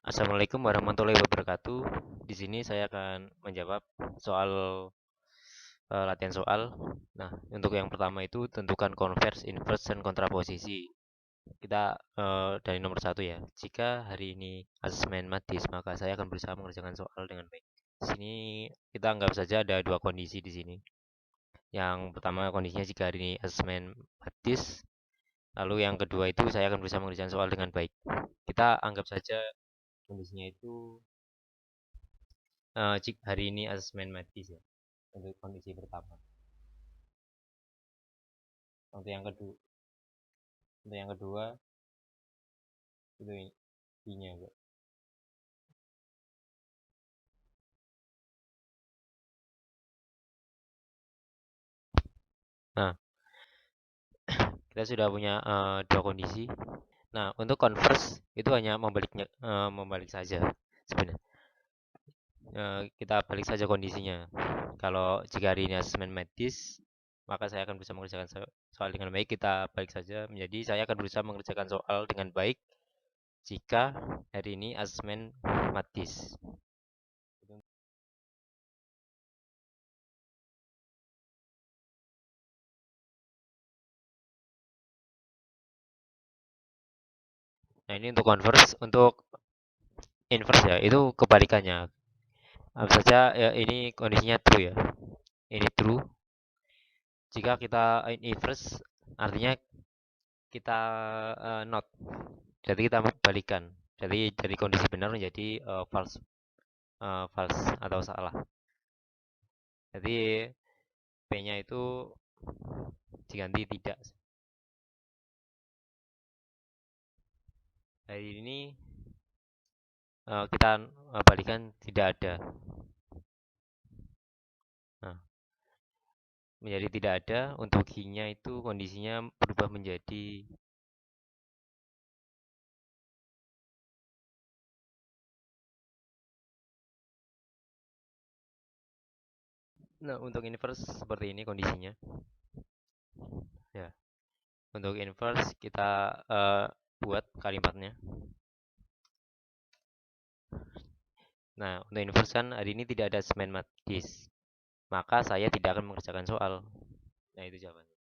Assalamualaikum warahmatullahi wabarakatuh. Di sini saya akan menjawab soal latihan soal. Nah, untuk yang pertama itu tentukan converse, inverse, dan kontraposisi. Kita dari nomor satu ya. Jika hari ini asesmen matis, maka saya akan berusaha mengerjakan soal dengan baik. Di sini kita anggap saja ada dua kondisi di sini. Yang pertama kondisinya jika hari ini asesmen matis, lalu yang kedua itu saya akan berusaha mengerjakan soal dengan baik. Kita anggap saja kondisinya itu jika hari ini asesmen medis ya untuk kondisi pertama. Untuk yang kedua, untuk yang kedua itu I-nya, Pak. Nah, kita sudah punya dua kondisi. Nah, untuk converse itu hanya membalik saja sebenarnya. Kita balik saja kondisinya. Kalau jika hari ini asesmen medis, maka saya akan bisa mengerjakan soal dengan baik. Kita balik saja menjadi saya akan berusaha mengerjakan soal dengan baik jika hari ini asesmen medis. Nah, ini untuk converse, untuk inverse ya, itu kebalikannya. Apa saja ya, ini kondisinya true ya. Ini true. Jika kita inverse, artinya kita not. Jadi kita balikan. Jadi dari kondisi benar menjadi false, false atau salah. Jadi P-nya itu diganti tidak. Hari ini kita balikan tidak ada. Nah, menjadi tidak ada. Untuk I-nya itu kondisinya berubah menjadi. Nah, untuk inverse seperti ini kondisinya. Ya, untuk inverse kita buat kalimatnya. Nah, untuk inverse kan hari ini tidak ada semen matis, maka saya tidak akan mengerjakan soal. Nah, itu jawabannya.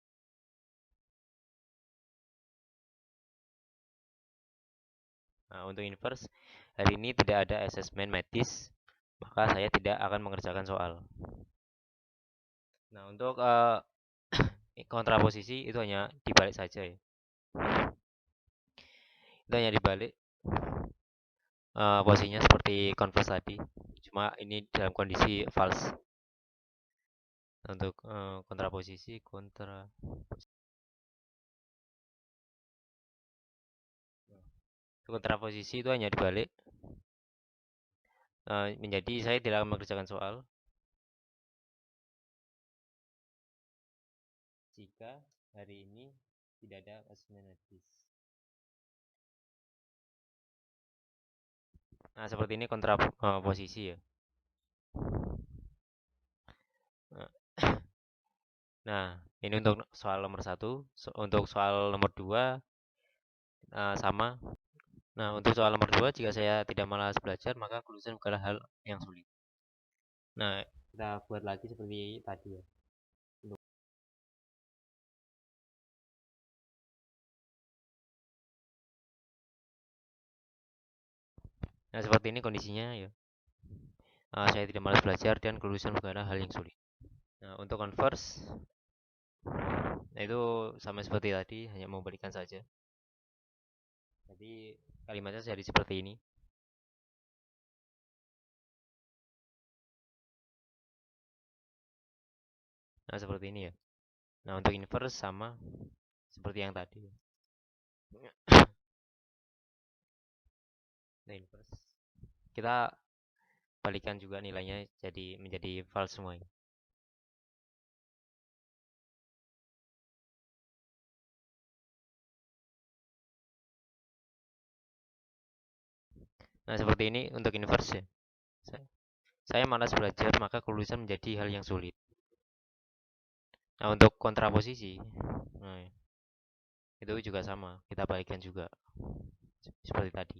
Nah, untuk inverse hari ini tidak ada asesmen matis, maka saya tidak akan mengerjakan soal. Nah, untuk kontraposisi itu hanya dibalik saja ya. Itu hanya dibalik posisinya seperti converse tadi. Cuma ini dalam kondisi false. Untuk kontraposisi kontraposisi itu hanya dibalik menjadi saya tidak akan mengerjakan soal jika hari ini tidak ada asesmen matis. Nah, seperti ini kontraposisi ya. Nah, nah, ini untuk soal nomor satu. Untuk soal nomor dua sama. Nah, untuk soal nomor dua, jika saya tidak malas belajar, maka kelulusan bukanlah hal yang sulit. Nah, kita buat lagi seperti tadi ya. Nah, seperti ini kondisinya ya. Saya tidak malas belajar dan kelulusan bukanlah hal yang sulit. Nah, untuk converse, nah itu sama seperti tadi, hanya membalikan saja. Jadi kalimatnya jadi seperti ini. Nah, seperti ini ya. Nah, untuk inverse sama seperti yang tadi. Nah, inverse. Kita balikan juga nilainya jadi menjadi false semua. Nah, seperti ini untuk inverse ya. Saya malas belajar, maka kelulusan menjadi hal yang sulit. Nah, untuk kontraposisi, nah, itu juga sama. Kita balikkan juga seperti tadi.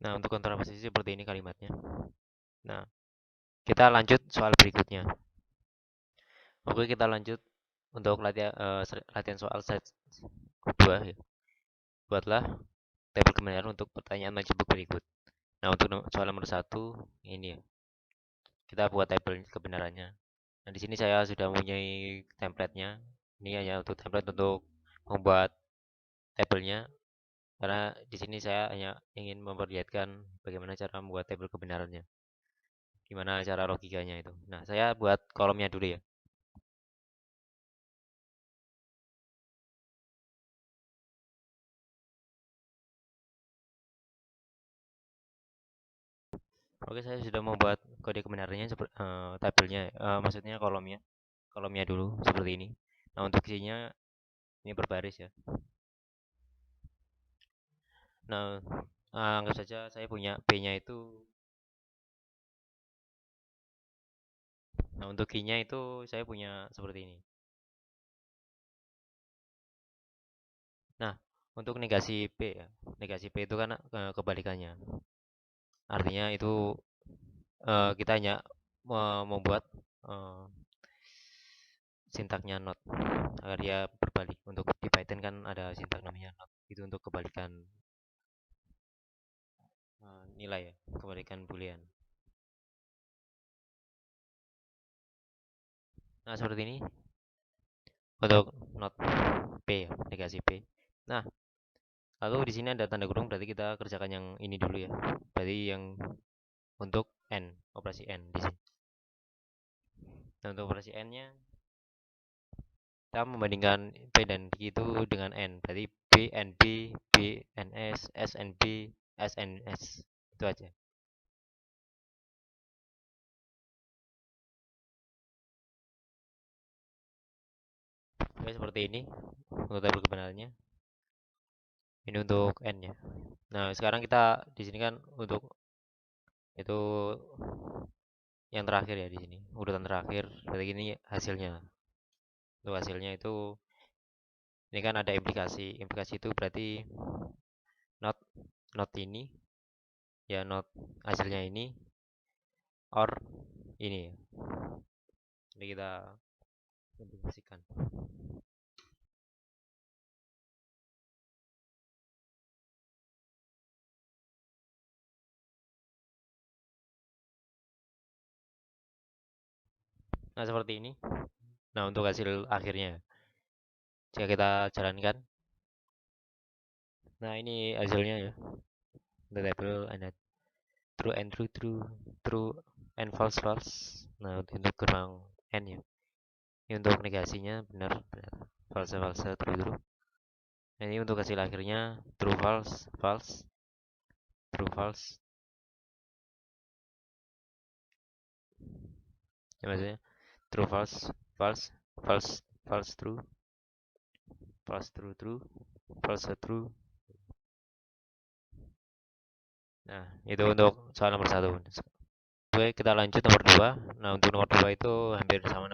Nah, untuk kontraposisi seperti ini kalimatnya. Nah, kita lanjut soal berikutnya. Oke, kita lanjut untuk latihan soal set kedua ya. Buatlah tabel kebenaran untuk pertanyaan majemuk berikut. Nah, untuk soal nomor satu ini ya, kita buat tabel kebenarannya. Nah, di sini saya sudah mempunyai template-nya. Ini hanya untuk template untuk membuat tabelnya, karena di sini saya hanya ingin memperlihatkan bagaimana cara membuat tabel kebenarannya, gimana cara logikanya itu. Nah, saya buat kolomnya dulu ya. Oke, saya sudah membuat kode kebenarannya seperti tabelnya, maksudnya kolomnya dulu seperti ini. Nah, untuk isinya ini berbaris ya. Nah, anggap saja saya punya B-nya itu. Nah, untuk Q-nya itu saya punya seperti ini. Nah, untuk negasi P ya. Negasi P itu kan kebalikannya. Artinya itu kita hanya membuat eh, sintaknya not agar dia berbalik. Untuk di Python kan ada sintak namanya not. Itu untuk kebalikan nilai ya, kebalikan boolean. Nah, seperti ini untuk not P ya, negasi P. Nah, lalu di sini ada tanda kurung, berarti kita kerjakan yang ini dulu ya. Berarti yang untuk N, operasi N di sini. Nah, untuk operasi N-nya kita membandingkan P dan Q itu dengan N. Berarti B N B, B N S N B, S N S. Itu aja. Oke, seperti ini untuk tabel kebenarannya. Ini untuk N ya. Nah, sekarang kita di sini kan untuk itu yang terakhir ya di sini. Urutan terakhir. Berarti ini hasilnya. Untuk hasilnya itu ini kan ada implikasi. Implikasi itu berarti not not ini ya, not hasilnya ini or ini ya. Jadi kita implikasikan. Nah, seperti ini. Nah, untuk hasil akhirnya jika kita jalankan. Nah, ini hasilnya ya. The table and true and true, true, true and false, false. Nah, untuk gerbang N ya. Ini untuk negasinya benar, benar. False, false, true, true. Nah, ini untuk hasil akhirnya true, false, false, true, false. Ya, maksudnya true, false, false, false, false, true, false, true, true, false, true. Nah, itu untuk soal nomor satu. Oke, kita lanjut nomor dua. Nah, untuk nomor dua itu hampir sama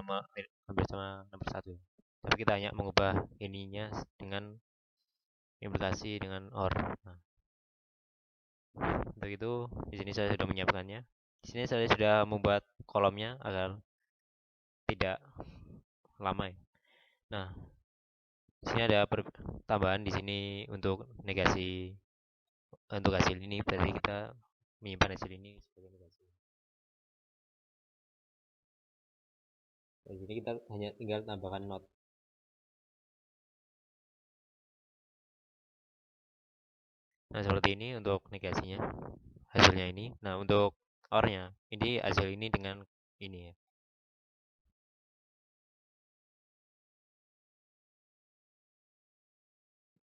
nomor satu. Tapi kita hanya mengubah ininya dengan implikasi dengan or. Nah, untuk itu di sini saya sudah menyiapkannya. Di sini saya sudah membuat kolomnya agar tidak lama ya. Nah, di sini ada tambahan di sini untuk negasi untuk hasil ini, berarti kita menyimpan hasil ini sebagai negasi. Di sini kita hanya tinggal tambahkan not. Nah, seperti ini untuk negasinya, hasilnya ini. Nah, untuk or-nya, ini hasil ini dengan ini ya.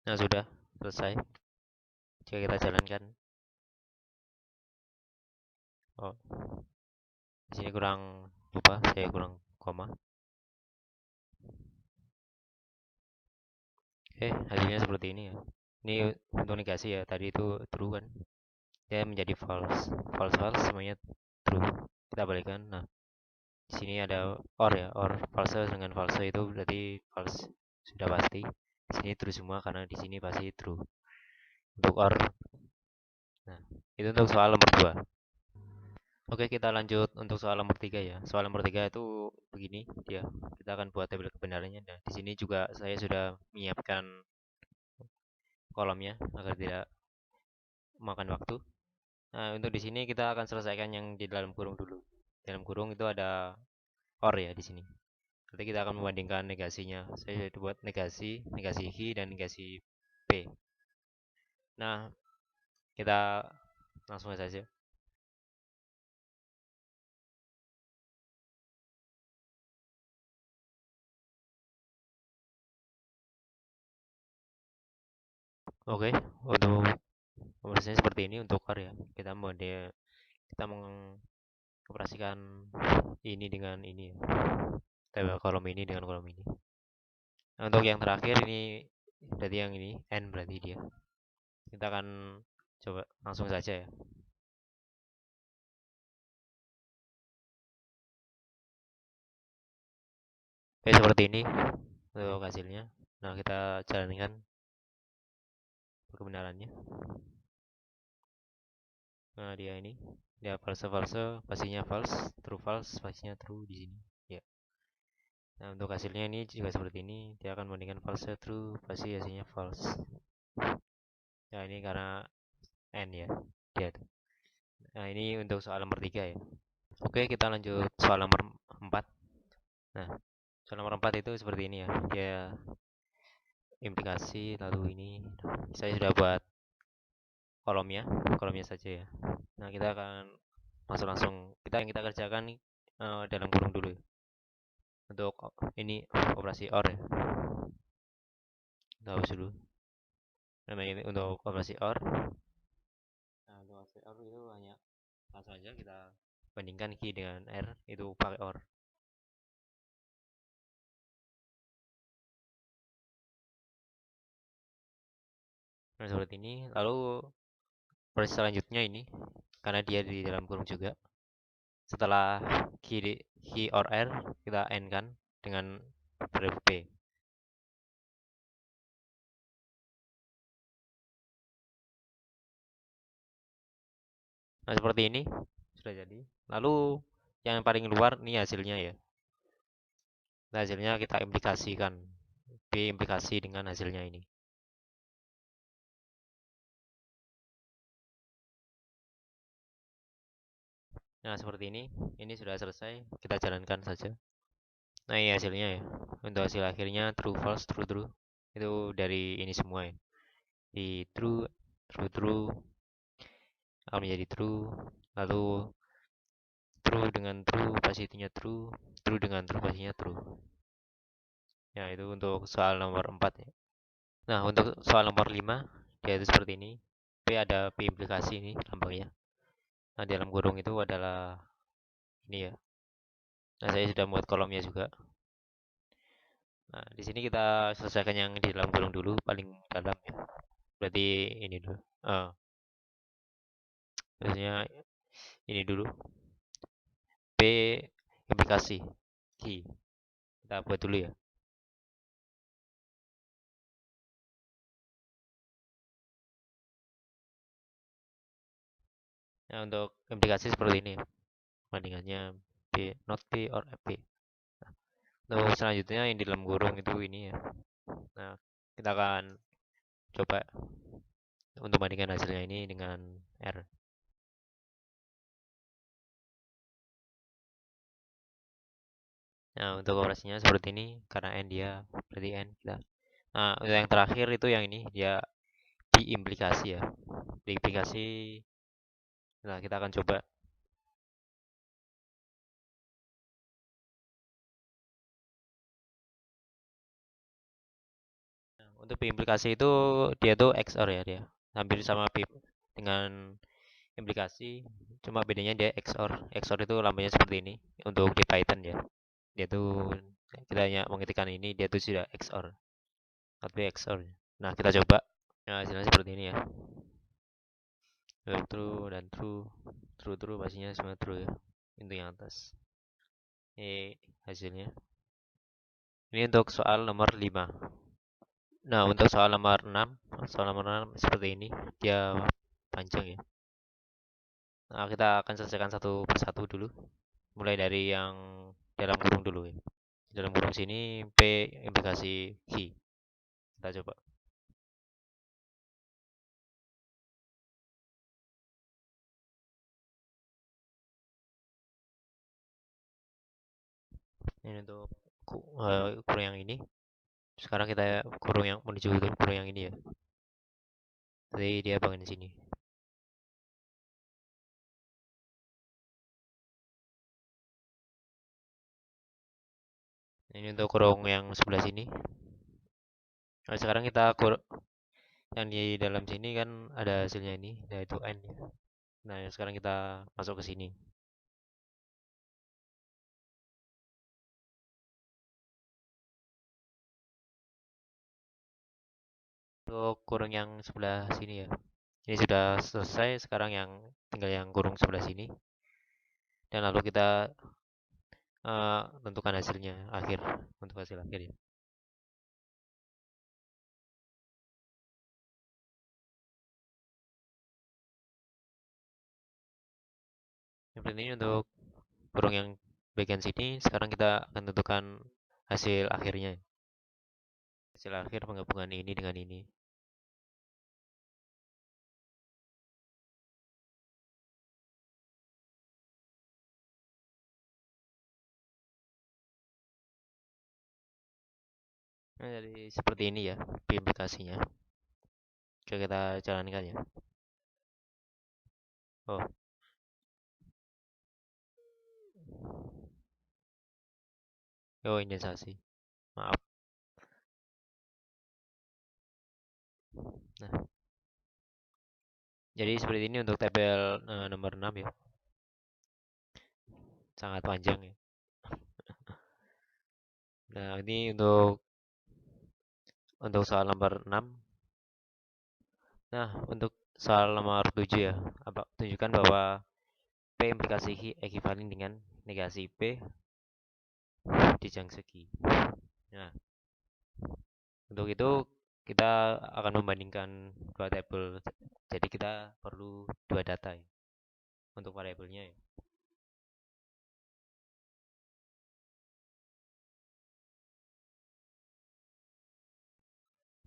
Nah, sudah selesai. Jika kita jalankan. Oh, di sini kurang lupa, saya kurang koma. Hasilnya seperti ini ya. Ini untuk negasi ya, tadi itu true kan. Dia menjadi false. False, false, semuanya true. Kita balikkan. Nah, di sini ada or ya, or false dengan false itu berarti false sudah pasti. Di sini true semua karena di sini pasti true. Untuk or Nah, itu untuk soal nomor 2. Oke, kita lanjut untuk soal nomor 3 ya. Soal nomor 3 itu begini, dia. Kita akan buat tabel kebenarannya. Nah, di sini juga saya sudah menyiapkan kolomnya agar tidak makan waktu. Nah, untuk di sini kita akan selesaikan yang di dalam kurung dulu. Dalam kurung itu ada or ya di sini. Nanti kita akan membandingkan negasinya. Saya sudah buat negasi, negasi Hi dan negasi P. Nah, kita langsung saja. Oke, untuk pembahasannya seperti ini untuk or ya. Kita mengoperasikan ini dengan ini ya. Tabel kolom ini dengan kolom ini. Nah, untuk yang terakhir ini berarti yang ini n berarti dia. Kita akan coba langsung saja ya. Oke, seperti ini untuk hasilnya. Nah, kita jalankan kebenarannya. Nah, dia false false, pastinya false, true false, pastinya true di sini. Ya. Nah, untuk hasilnya ini juga seperti ini. Dia akan membandingkan false true, pasti hasilnya false. Nah, ini karena n ya. Dia tuh. Nah, ini untuk soal nomor 3 ya. Oke, kita lanjut soal nomor 4. Nah, soal nomor 4 itu seperti ini ya. Dia implikasi lalu ini. Saya sudah buat kolomnya, kolomnya saja ya. Nah, kita akan masuk langsung. Kita kerjakan nih dalam kurung dulu ya. Untuk ini operasi OR ya. Kita hapus dulu. Namanya ini untuk operasi OR. Nah, untuk operasi OR itu hanya langsung aja kita bandingkan key dengan R itu pakai OR. Nah, seperti ini. Lalu proses selanjutnya ini karena dia di dalam kurung juga. Setelah key or R kita N kan dengan variabel P. Nah, seperti ini sudah jadi. Lalu yang paling luar ini hasilnya ya. Nah, hasilnya kita implikasikan. B implikasi dengan hasilnya ini. Nah, seperti ini. Ini sudah selesai. Kita jalankan saja. Nah, ini hasilnya ya. Untuk hasil akhirnya true, false, true, true. Itu dari ini semua ya. Di true, true, true, akan menjadi true. Lalu true dengan true, pastinya true. True dengan true, pastinya true. Ya, itu untuk soal nomor 4 ya. Nah, untuk soal nomor 5, dia itu seperti ini. P ada P implikasi ini lambangnya. Nah, di dalam kurung itu adalah ini ya. Nah, saya sudah membuat kolomnya juga. Nah, di sini kita selesaikan yang di dalam kurung dulu, paling dalam ya. Berarti ini dulu. Biasanya ini dulu. P implikasi. Key. Kita buat dulu ya. Nah, untuk implikasi seperti ini ya. Bandingannya P, not P or P. Nah, untuk selanjutnya yang di dalam kurung itu ini ya. Nah, kita akan coba untuk bandingkan hasilnya ini dengan R. Nah, untuk operasinya seperti ini karena N dia berarti N kita. Nah, untuk yang terakhir itu yang ini dia diimplikasi ya. Diimplikasi. Nah, kita akan coba. Nah, untuk implikasi itu dia tuh XOR ya dia. Hampir sama PIP dengan implikasi, cuma bedanya dia XOR. XOR itu lambangnya seperti ini untuk di Python ya. Dia tuh kita hanya mengetikkan ini dia tuh sudah XOR. Tapi XOR. Nah, kita coba. Nah, hasilnya seperti ini ya. True dan true. True true pastinya semua true ya. Itu yang atas. Ini hasilnya. Ini untuk soal nomor 5. Nah, untuk soal nomor 6 seperti ini. Dia panjang ya. Nah, kita akan selesaikan satu persatu dulu. Mulai dari yang dalam kurung dulu ya. Dalam kurung sini P implikasi Q. Kita coba. Ini untuk kurung yang ini. Sekarang kita kurung yang menuju ke kurung yang ini ya. Jadi dia bangun di sini. Ini untuk kurung yang sebelah sini. Nah, sekarang kita yang di dalam sini kan ada hasilnya ini, yaitu N ya. Nah, sekarang kita masuk ke sini. Untuk kurung yang sebelah sini ya. Ini sudah selesai, sekarang yang tinggal yang kurung sebelah sini. Dan lalu kita tentukan hasilnya akhir untuk hasil akhir ya. Seperti ini untuk kurung yang bagian sini. Sekarang kita akan tentukan hasil akhirnya. Hasil akhir penggabungan ini dengan ini. Nah, jadi seperti ini ya implikasinya. Oke, kita jalankan ya. Oh, oh indensasi. Maaf. Nah, jadi seperti ini untuk tabel nomor 6 ya. Sangat panjang ya. Nah, ini untuk soal nomor 6. Nah, untuk soal nomor 7 ya. Tunjukkan bahwa P implikasi ekivalen dengan negasi P di jang segi. Nah, untuk itu kita akan membandingkan dua tabel. Jadi kita perlu dua data ya untuk variabelnya ya.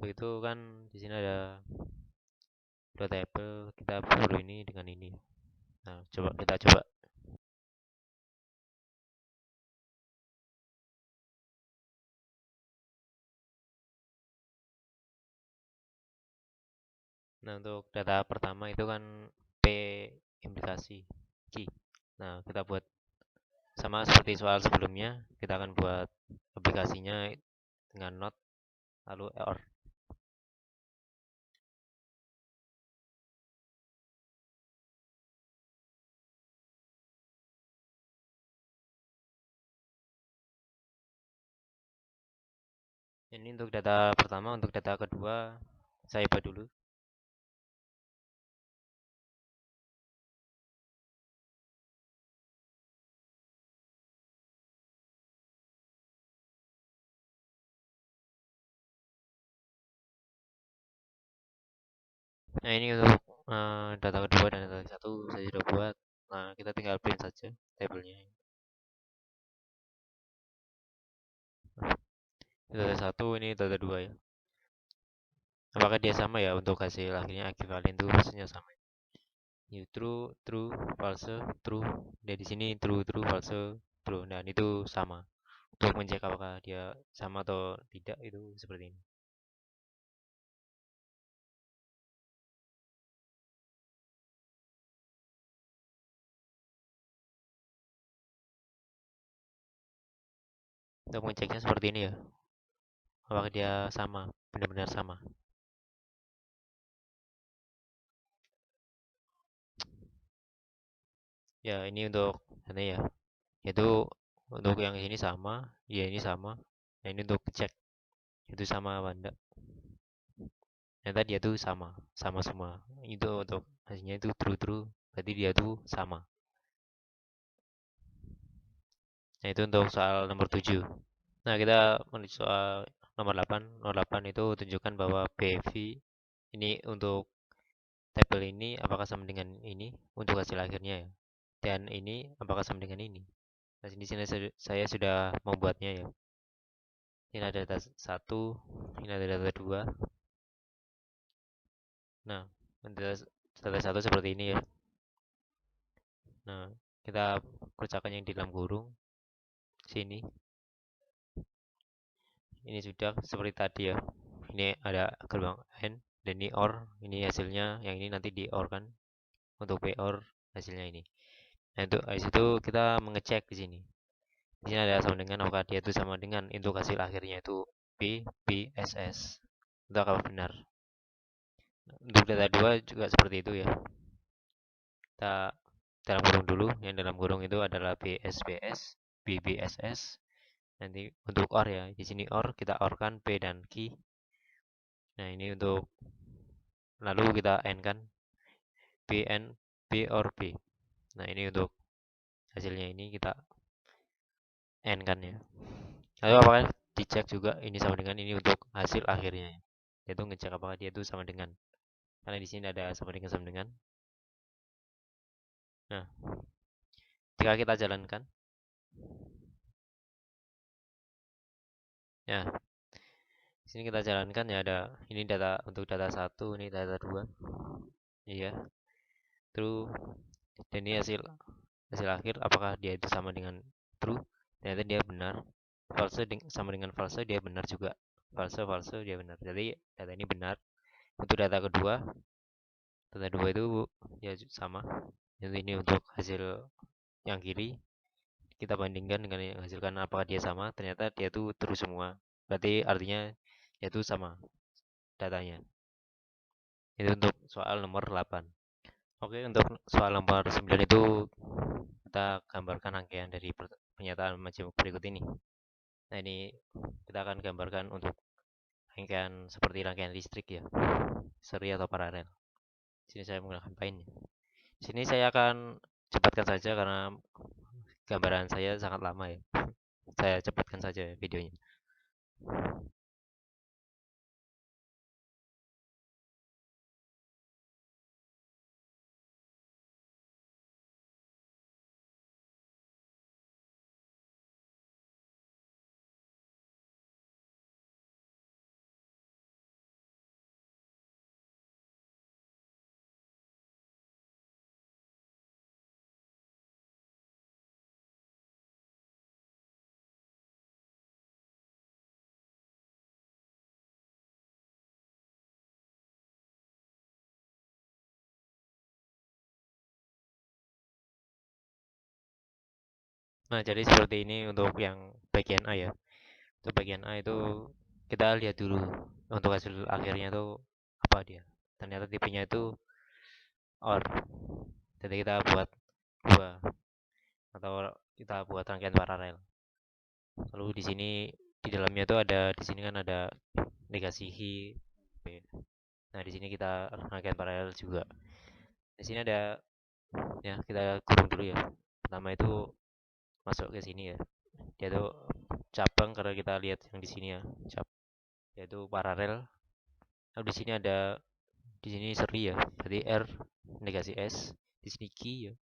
Begitu kan di sini ada dua tabel, kita perlu ini dengan ini. Nah, kita coba. Nah, untuk data pertama itu kan P implikasi Q. Nah, kita buat sama seperti soal sebelumnya, kita akan buat aplikasinya dengan not lalu or. Ini untuk data pertama, untuk data kedua saya buat dulu. Nah, ini untuk data kedua dan data satu saya sudah buat. Nah, kita tinggal print saja tabelnya. Ini data satu, ini data dua ya. Apakah dia sama ya untuk hasil akhirnya ekivalen itu hasilnya sama. Ini true, true, false, true. Dan di sini true, true, false, true. Dan itu sama. Untuk mencek apakah dia sama atau tidak itu seperti ini. Untuk mengeceknya seperti ini ya. Apakah dia sama, benar-benar sama. Ya, ini untuk ini ya. Itu untuk yang ini sama, ya ini sama. Nah, ini untuk cek itu sama apa enggak. Ternyata dia tuh sama, sama semua. Itu untuk hasilnya itu true true, berarti dia tuh sama. Nah, itu untuk soal nomor 7. Nah, kita menuju soal nomor 8. Nomor 8 itu tunjukkan bahwa PV ini untuk tabel ini apakah sama dengan ini untuk hasil akhirnya ya. Dan ini apakah sama dengan ini. Nah, di sini saya sudah membuatnya ya. Ini ada data satu, ini ada data dua. Nah, data satu seperti ini ya. Nah, kita kerjakan yang di dalam kurung sini. Ini sudah seperti tadi ya. Ini ada gerbang N dan ini OR. Ini hasilnya, yang ini nanti di OR kan untuk P OR hasilnya ini. Nah, itu habis itu kita mengecek di sini. Di sini ada sama dengan apakah dia itu sama dengan untuk hasil akhirnya itu B, B, S, S. Itu apakah benar. Untuk data 2 juga seperti itu ya. Kita dalam kurung dulu, yang dalam kurung itu adalah BSBS, BBSS. Nanti untuk OR ya, di sini OR kita OR kan P dan Q. Nah, ini untuk lalu kita N kan BN B or B. Nah, ini untuk hasilnya ini kita N kan ya. Lalu apakah dicek juga ini sama dengan ini untuk hasil akhirnya ya. Yaitu ngecek apakah dia itu sama dengan. Karena di sini ada sama dengan sama dengan. Nah, jika kita jalankan ya, di sini kita jalankan ya, ada ini data untuk data satu, ini data dua. Iya. True. Dan ini hasil akhir apakah dia itu sama dengan true? Ternyata dia benar. False sama dengan false dia benar juga. False false dia benar. Jadi data ini benar. Untuk data dua itu ya sama. Jadi ini untuk hasil yang kiri kita bandingkan dengan yang hasilkan apakah dia sama. Ternyata dia itu true semua. Berarti artinya dia itu sama datanya. Itu untuk soal nomor 8. Oke, untuk soal nomor 9 itu kita gambarkan rangkaian dari pernyataan macam berikut ini. Nah, ini kita akan gambarkan untuk rangkaian seperti rangkaian listrik ya, seri atau paralel. Sini saya menggunakan Paint. Sini saya akan cepatkan saja karena gambaran saya sangat lama ya. Saya cepatkan saja videonya. Nah, jadi seperti ini untuk yang bagian A ya. Untuk bagian A itu kita lihat dulu untuk hasil akhirnya itu apa dia. Ternyata tipenya itu OR. Jadi kita buat dua atau kita buat rangkaian paralel. Lalu di sini di dalamnya itu ada di sini kan ada negasi hi. Nah, di sini kita rangkaian paralel juga. Di sini ada ya kita kurung dulu ya. Pertama itu masuk ke sini ya. Dia tuh cabang karena kita lihat yang di sini ya. Yaitu paralel. Lalu di sini ada di sini seri ya. Berarti R negasi S. Di sini Q ya.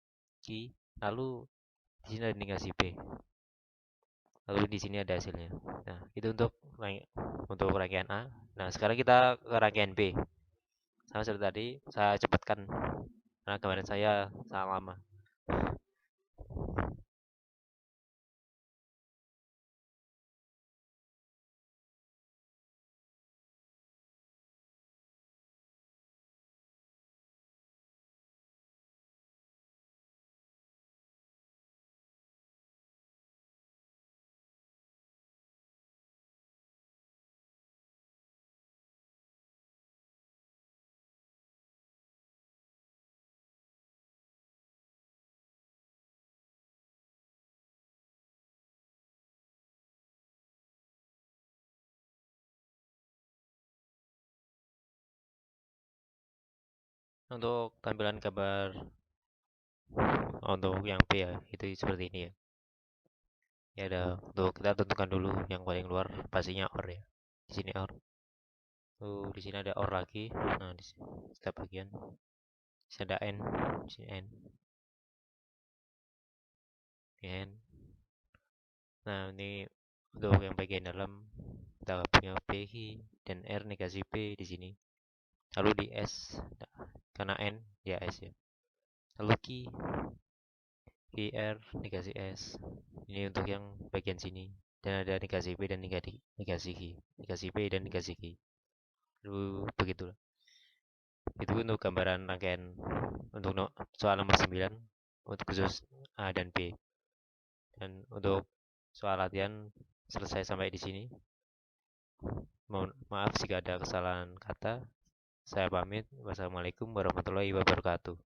Q. Lalu di sini ada negasi B. Lalu di sini ada hasilnya. Nah, itu untuk rangkaian A. Nah, sekarang kita ke rangkaian B. Sama seperti tadi, saya cepatkan karena gambaran saya sangat lama. Untuk tampilan gambar untuk yang B ya, itu seperti ini ya. Ya ada untuk kita tentukan dulu yang paling luar pastinya OR ya. Di sini OR. Tuh di sini ada OR lagi. Nah, di sini setiap bagian. ada N, sini N, N. Nah, ini untuk yang bagian dalam kita punya PI dan R negasi P di sini. Lalu di S, nah, karena N ya S ya. Lalu QR negasi S. Ini untuk yang bagian sini. Dan ada negasi P dan negasi Q. Negasi P dan negasi Q. Lalu begitulah. Itu untuk gambaran rangkaian untuk soal nomor 9 untuk khusus A dan B. Dan untuk soal latihan selesai sampai di sini. Mohon maaf jika ada kesalahan kata. Saya pamit. Wassalamualaikum warahmatullahi wabarakatuh.